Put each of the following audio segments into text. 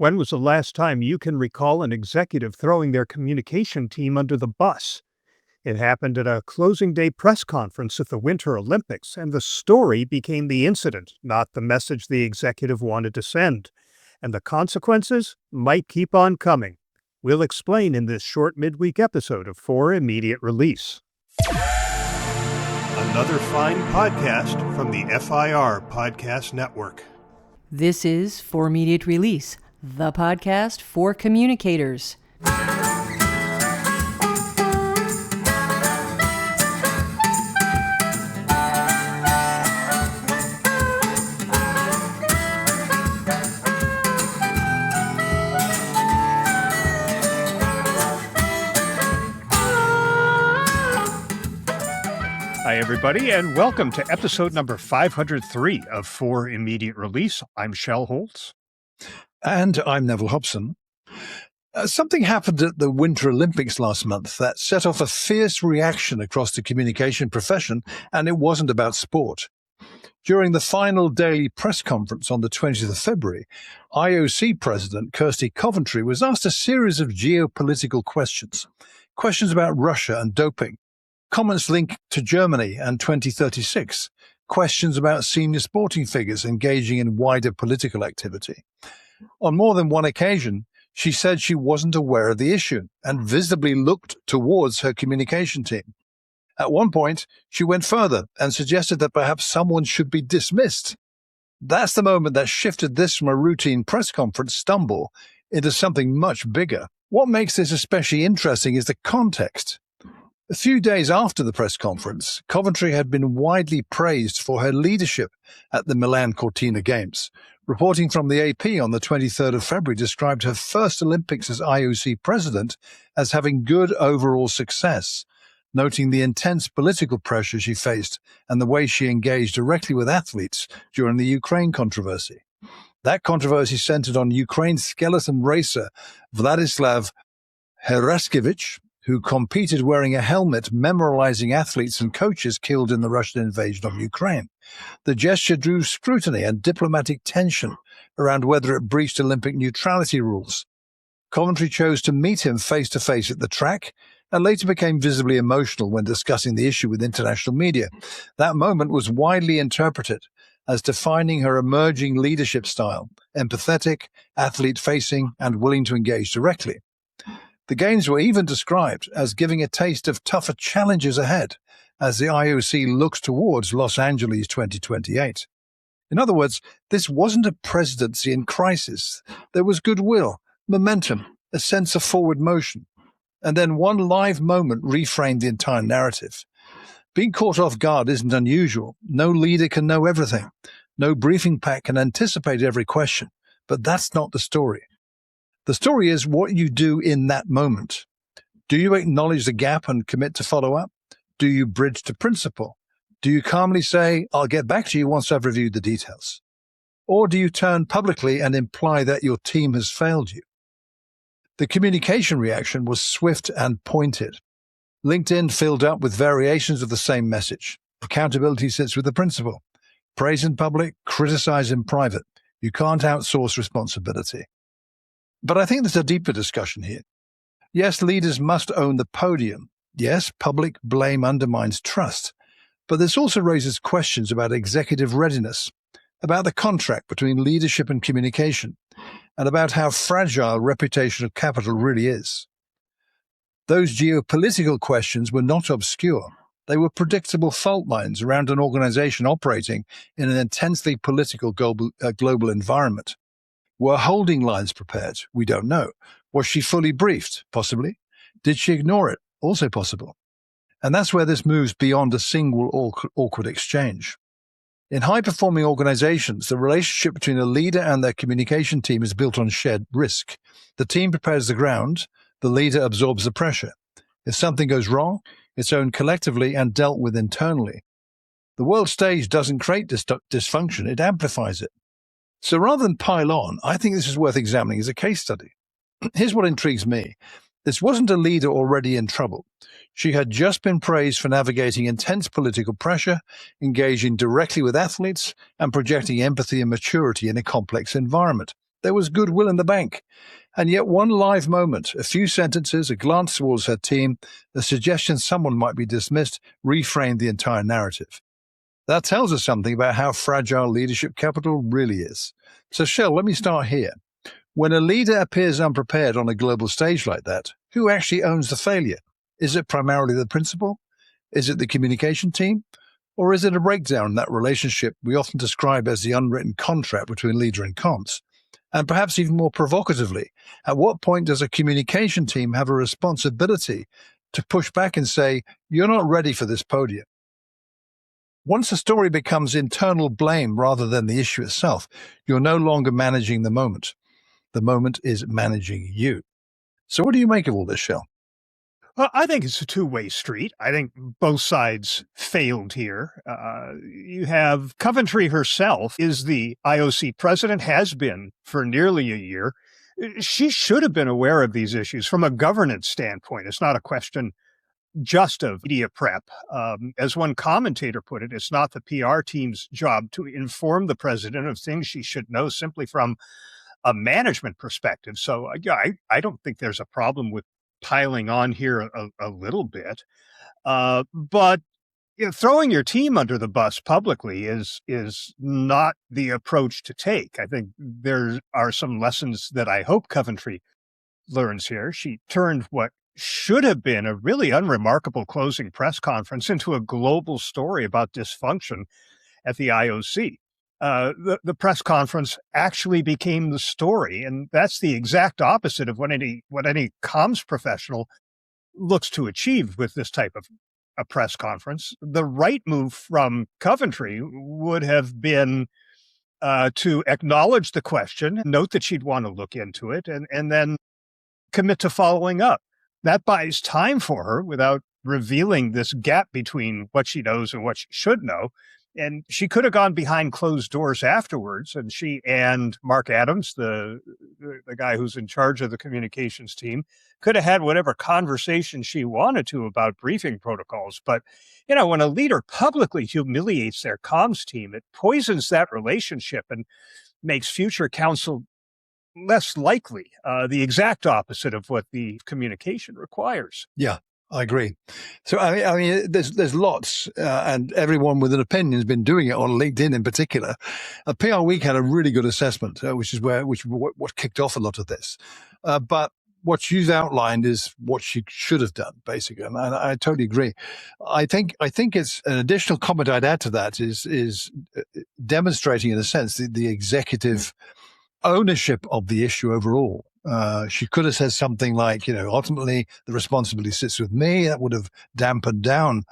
When was the last time you can recall an executive throwing their communication team under the bus? It happened at a closing day press conference at the Winter Olympics, and the story became the incident, not the message the executive wanted to send. And the consequences might keep on coming. We'll explain in this short midweek episode of For Immediate Release. Another fine podcast from the FIR Podcast Network. This is For Immediate Release, the podcast for communicators. Hi, everybody, and welcome to episode number 503 of For Immediate Release. I'm Shel Holtz. And I'm Neville Hobson. Something happened at the Winter Olympics last month that set off a fierce reaction across the communication profession, and it wasn't about sport. During the final daily press conference on the 20th of February, IOC President Kirsty Coventry was asked a series of geopolitical questions about Russia and doping, comments linked to Germany and 2036, questions about senior sporting figures engaging in wider political activity. On more than one occasion, she said she wasn't aware of the issue and visibly looked towards her communication team. At one point, she went further and suggested that perhaps someone should be dismissed. That's the moment that shifted this from a routine press conference stumble into something much bigger. What makes this especially interesting is the context. A few days after the press conference, Coventry had been widely praised for her leadership at the Milan Cortina Games. Reporting from the AP on the 23rd of February described her first Olympics as IOC president as having good overall success, noting the intense political pressure she faced and the way she engaged directly with athletes during the Ukraine controversy. That controversy centered on Ukraine's skeleton racer Vladislav Heraskevich, who competed wearing a helmet memorializing athletes and coaches killed in the Russian invasion of Ukraine. The gesture drew scrutiny and diplomatic tension around whether it breached Olympic neutrality rules. Coventry chose to meet him face-to-face at the track and later became visibly emotional when discussing the issue with international media. That moment was widely interpreted as defining her emerging leadership style, empathetic, athlete-facing, and willing to engage directly. The Games were even described as giving a taste of tougher challenges ahead as the IOC looks towards Los Angeles 2028. In other words, this wasn't a presidency in crisis. There was goodwill, momentum, a sense of forward motion. And then one live moment reframed the entire narrative. Being caught off guard isn't unusual. No leader can know everything. No briefing pack can anticipate every question. But that's not the story. The story is what you do in that moment. Do you acknowledge the gap and commit to follow up? Do you bridge to principle? Do you calmly say, I'll get back to you once I've reviewed the details? Or do you turn publicly and imply that your team has failed you? The communication reaction was swift and pointed. LinkedIn filled up with variations of the same message. Accountability sits with the principal. Praise in public, criticize in private. You can't outsource responsibility. But I think there's a deeper discussion here. Yes, leaders must own the podium. Yes, public blame undermines trust. But this also raises questions about executive readiness, about the contract between leadership and communication, and about how fragile reputational capital really is. Those geopolitical questions were not obscure. They were predictable fault lines around an organization operating in an intensely political global environment. Were holding lines prepared? We don't know. Was she fully briefed? Possibly. Did she ignore it? Also possible. And that's where this moves beyond a single awkward exchange. In high-performing organizations, the relationship between a leader and their communication team is built on shared risk. The team prepares the ground, the leader absorbs the pressure. If something goes wrong, it's owned collectively and dealt with internally. The world stage doesn't create dysfunction, it amplifies it. So rather than pile on, I think this is worth examining as a case study. Here's what intrigues me. This wasn't a leader already in trouble. She had just been praised for navigating intense political pressure, engaging directly with athletes, and projecting empathy and maturity in a complex environment. There was goodwill in the bank. And yet one live moment, a few sentences, a glance towards her team, a suggestion someone might be dismissed, reframed the entire narrative. That tells us something about how fragile leadership capital really is. So, Shel, let me start here. When a leader appears unprepared on a global stage like that, who actually owns the failure? Is it primarily the principal? Is it the communication team? Or is it a breakdown in that relationship we often describe as the unwritten contract between leader and comms? And perhaps even more provocatively, at what point does a communication team have a responsibility to push back and say, you're not ready for this podium? Once a story becomes internal blame rather than the issue itself, you're no longer managing the moment. The moment is managing you. So what do you make of all this, Shel? Well, I think it's a two-way street. I think both sides failed here. You have Coventry herself is the IOC president, has been for nearly a year. She should have been aware of these issues from a governance standpoint. It's not a question just of media prep. As one commentator put it, it's not the PR team's job to inform the president of things she should know simply from a management perspective. So I don't think there's a problem with piling on here a little bit. But throwing your team under the bus publicly is not the approach to take. I think there are some lessons that I hope Coventry learns here. She turned what should have been a really unremarkable closing press conference into a global story about dysfunction at the IOC. The press conference actually became the story, and that's the exact opposite of what any comms professional looks to achieve with this type of a press conference. The right move from Coventry would have been to acknowledge the question, note that she'd want to look into it, and then commit to following up. That buys time for her without revealing this gap between what she knows and what she should know. And she could have gone behind closed doors afterwards, and she and Mark Adams, the guy who's in charge of the communications team, could have had whatever conversation she wanted to about briefing protocols. But, when a leader publicly humiliates their comms team, it poisons that relationship and makes future counsel less likely, the exact opposite of what the communication requires. Yeah, I agree. So, I mean, there's lots, and everyone with an opinion has been doing it on LinkedIn in particular. PR Week had a really good assessment, which is what kicked off a lot of this. But what you've outlined is what she should have done, basically, and I totally agree. I think it's an additional comment I'd add to that is demonstrating, in a sense, the executive ownership of the issue overall. She could have said something like, ultimately the responsibility sits with me. That would have dampened down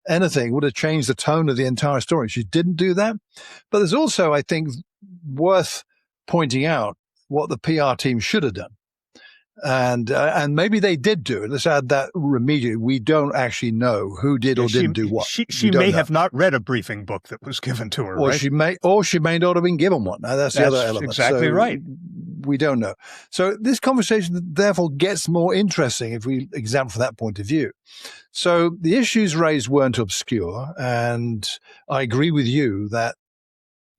anything, would have changed the tone of the entire story. She didn't do that. But there's also, I think, worth pointing out what the PR team should have done. And maybe they did do it. Let's add that immediately. We don't actually know who did or didn't do what. She may have not read a briefing book that was given to her, or right? she may not have been given one. Now, that's the other element. Exactly right. We don't know. So this conversation therefore gets more interesting if we examine from that point of view. So the issues raised weren't obscure, and I agree with you that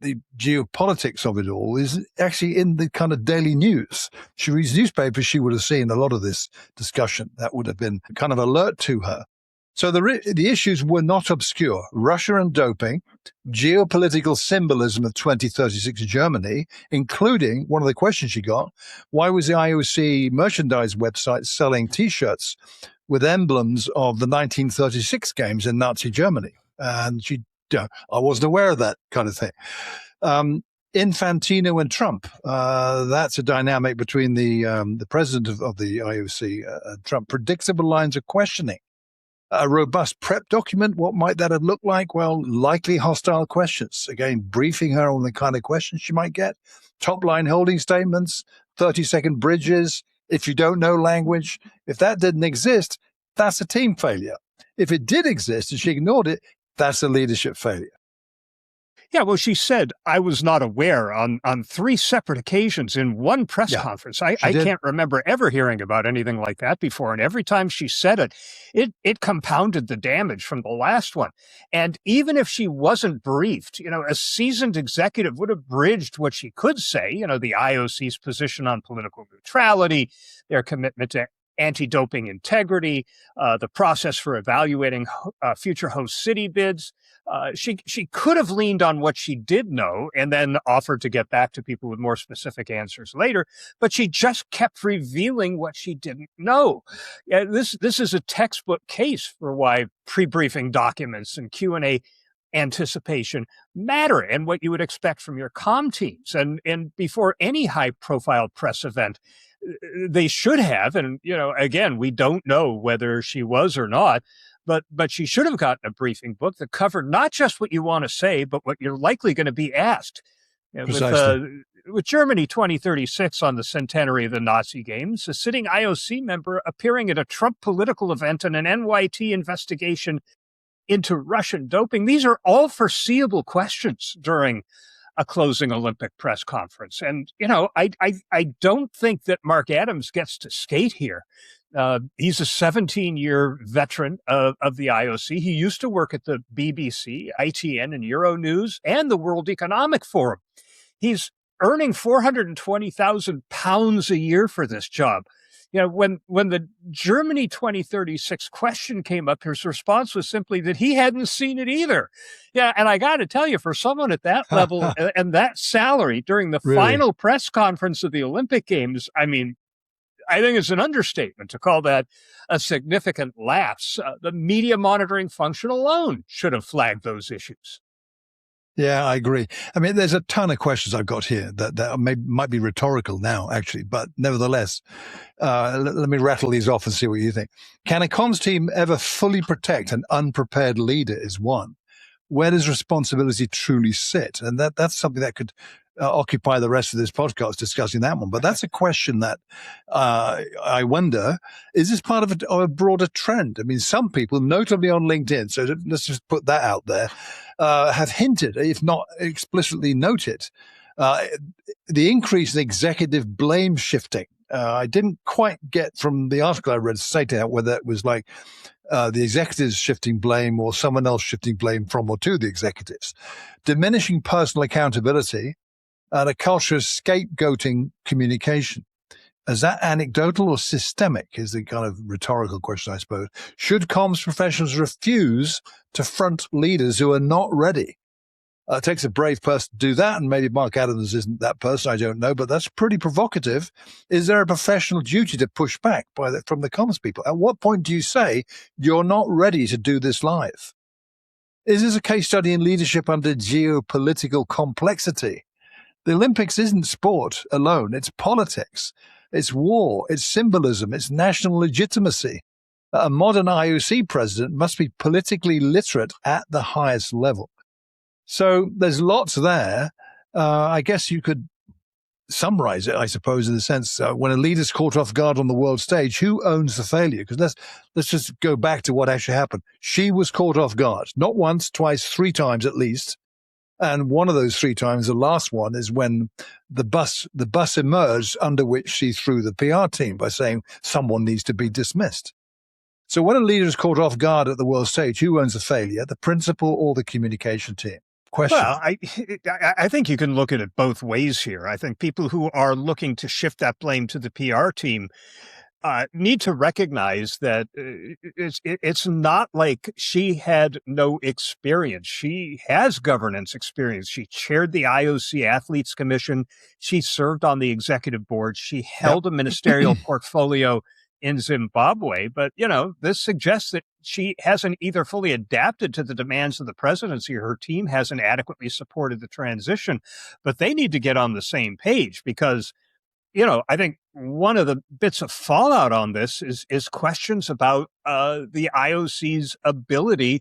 the geopolitics of it all is actually in the kind of daily news. She reads newspapers, she would have seen a lot of this discussion. That would have been kind of alert to her. So the issues were not obscure. Russia and doping, geopolitical symbolism of 2036 Germany, including one of the questions she got, why was the IOC merchandise website selling T-shirts with emblems of the 1936 games in Nazi Germany? And I wasn't aware of that kind of thing. Infantino and Trump, that's a dynamic between the president of the IOC, Trump. Predictable lines of questioning. A robust prep document, what might that have looked like? Well, likely hostile questions. Again, briefing her on the kind of questions she might get. Top-line holding statements, 30-second bridges. If you don't know language, if that didn't exist, that's a team failure. If it did exist and she ignored it, that's a leadership failure. Yeah, well, she said, I was not aware on three separate occasions in one press Yeah, conference. she I did. can't remember ever hearing about anything like that before. And every time she said it compounded the damage from the last one. And even if she wasn't briefed, a seasoned executive would have bridged what she could say, the IOC's position on political neutrality, their commitment to anti-doping integrity, the process for evaluating future host city bids. She could have leaned on what she did know and then offered to get back to people with more specific answers later, but she just kept revealing what she didn't know. This is a textbook case for why pre-briefing documents and Q&A anticipation matter and what you would expect from your comm teams. And before any high-profile press event, they should have, and again, we don't know whether she was or not, but she should have gotten a briefing book that covered not just what you want to say, but what you're likely going to be asked. Precisely. With Germany 2036 on the centenary of the Nazi Games, a sitting IOC member appearing at a Trump political event and an NYT investigation into Russian doping, these are all foreseeable questions during a closing Olympic press conference. And, I don't think that Mark Adams gets to skate here. He's a 17-year veteran of the IOC. He used to work at the BBC, ITN, and Euronews, and the World Economic Forum. He's earning £420,000 a year for this job. When the Germany 2036 question came up, his response was simply that he hadn't seen it either. Yeah, and I got to tell you, for someone at that level and that salary during the Really? final press conference of the Olympic Games, I mean, I think it's an understatement to call that a significant lapse. The media monitoring function alone should have flagged those issues. Yeah, I agree. I mean, there's a ton of questions I've got here that might be rhetorical now, actually, but nevertheless, let me rattle these off and see what you think. Can a comms team ever fully protect an unprepared leader is one. Where does responsibility truly sit? And that's something that could occupy the rest of this podcast discussing that one. But that's a question that I wonder, is this part of a broader trend? I mean, some people, notably on LinkedIn, so let's just put that out there, have hinted, if not explicitly noted, the increase in executive blame shifting. I didn't quite get from the article I read straight out whether it was like the executives shifting blame or someone else shifting blame from or to the executives. Diminishing personal accountability and a culture of scapegoating communication. Is that anecdotal or systemic is the kind of rhetorical question, I suppose. Should comms professionals refuse to front leaders who are not ready? It takes a brave person to do that, and maybe Mark Adams isn't that person, I don't know, but that's pretty provocative. Is there a professional duty to push back from the comms people? At what point do you say you're not ready to do this live? Is this a case study in leadership under geopolitical complexity? The Olympics isn't sport alone, it's politics. It's war, it's symbolism, it's national legitimacy. A modern IOC president must be politically literate at the highest level. So there's lots there. I guess you could summarize it, I suppose, in the sense when a leader's caught off guard on the world stage, who owns the failure? Because let's just go back to what actually happened. She was caught off guard, not once, twice, three times at least. And one of those three times, the last one, is when the bus emerged under which she threw the PR team by saying someone needs to be dismissed. So when a leader is caught off guard at the world stage, who owns the failure, the principal or the communication team? Question. Well, I think you can look at it both ways here. I think people who are looking to shift that blame to the PR team need to recognize that it's not like she had no experience. She has governance experience. She chaired the IOC Athletes Commission. She served on the executive board. She held a ministerial portfolio in Zimbabwe. But, this suggests that she hasn't either fully adapted to the demands of the presidency or her team hasn't adequately supported the transition. But they need to get on the same page because I think one of the bits of fallout on this is questions about the IOC's ability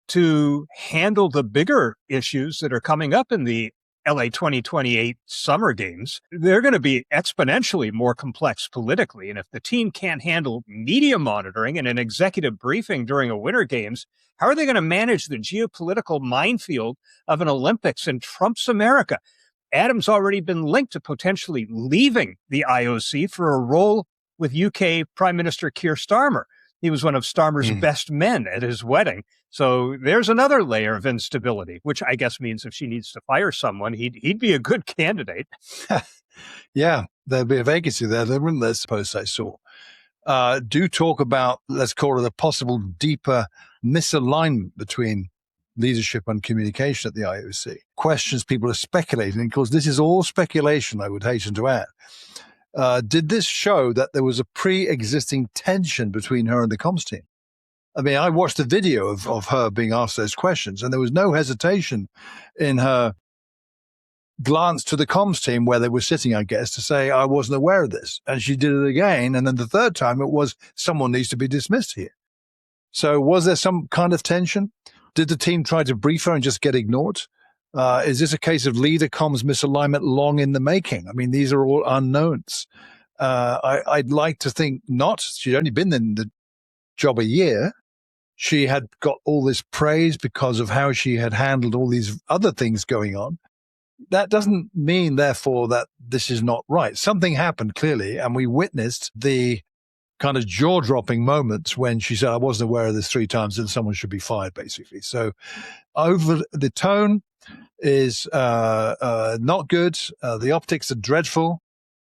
to handle the bigger issues that are coming up in the LA 2028 Summer Games, they're going to be exponentially more complex politically. And if the team can't handle media monitoring and an executive briefing during a Winter Games, how are they going to manage the geopolitical minefield of an Olympics in Trump's America? Adam's already been linked to potentially leaving the IOC for a role with UK Prime Minister Keir Starmer. He was one of Starmer's best men at his wedding. So there's another layer of instability, which I guess means if she needs to fire someone, he'd be a good candidate. Yeah, there'd be a vacancy there, wouldn't there? Suppose I saw. Do talk about, let's call it a possible deeper misalignment between leadership and communication at the IOC. Questions people are speculating, because this is all speculation, I would hasten to add. Did this show that there was a pre-existing tension between her and the comms team? I mean, I watched a video of her being asked those questions, and there was no hesitation in her glance to the comms team where they were sitting, I guess, to say, I wasn't aware of this. And she did it again. And then the third time it was, someone needs to be dismissed here. So was there some kind of tension? Did the team try to brief her and just get ignored? Is this a case of leader comms misalignment long in the making? I mean, these are all unknowns. I'd like to think not. She'd only been in the job a year. She had got all this praise because of how she had handled all these other things going on. That doesn't mean, therefore, that this is not right. Something happened, clearly, and we witnessed the kind of jaw-dropping moments when she said, I wasn't aware of this 3 times and someone should be fired, basically. So over the tone is not good. The optics are dreadful.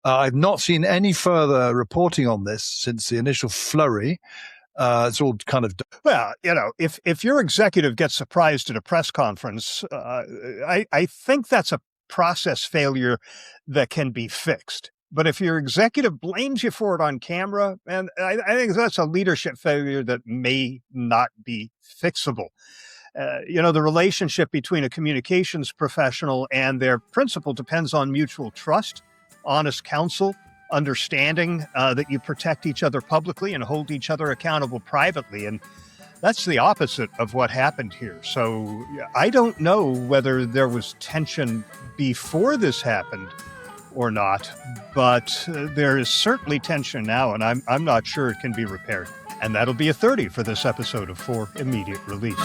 I've not seen any further reporting on this since the initial flurry. It's all kind of... Well, if your executive gets surprised at a press conference, I think that's a process failure that can be fixed. But if your executive blames you for it on camera, and I think that's a leadership failure that may not be fixable. The relationship between a communications professional and their principal depends on mutual trust, honest counsel, understanding that you protect each other publicly and hold each other accountable privately. And that's the opposite of what happened here. So I don't know whether there was tension before this happened or not, but there is certainly tension now, and I'm not sure it can be repaired. And that'll be a 30 for this episode of For Immediate Release.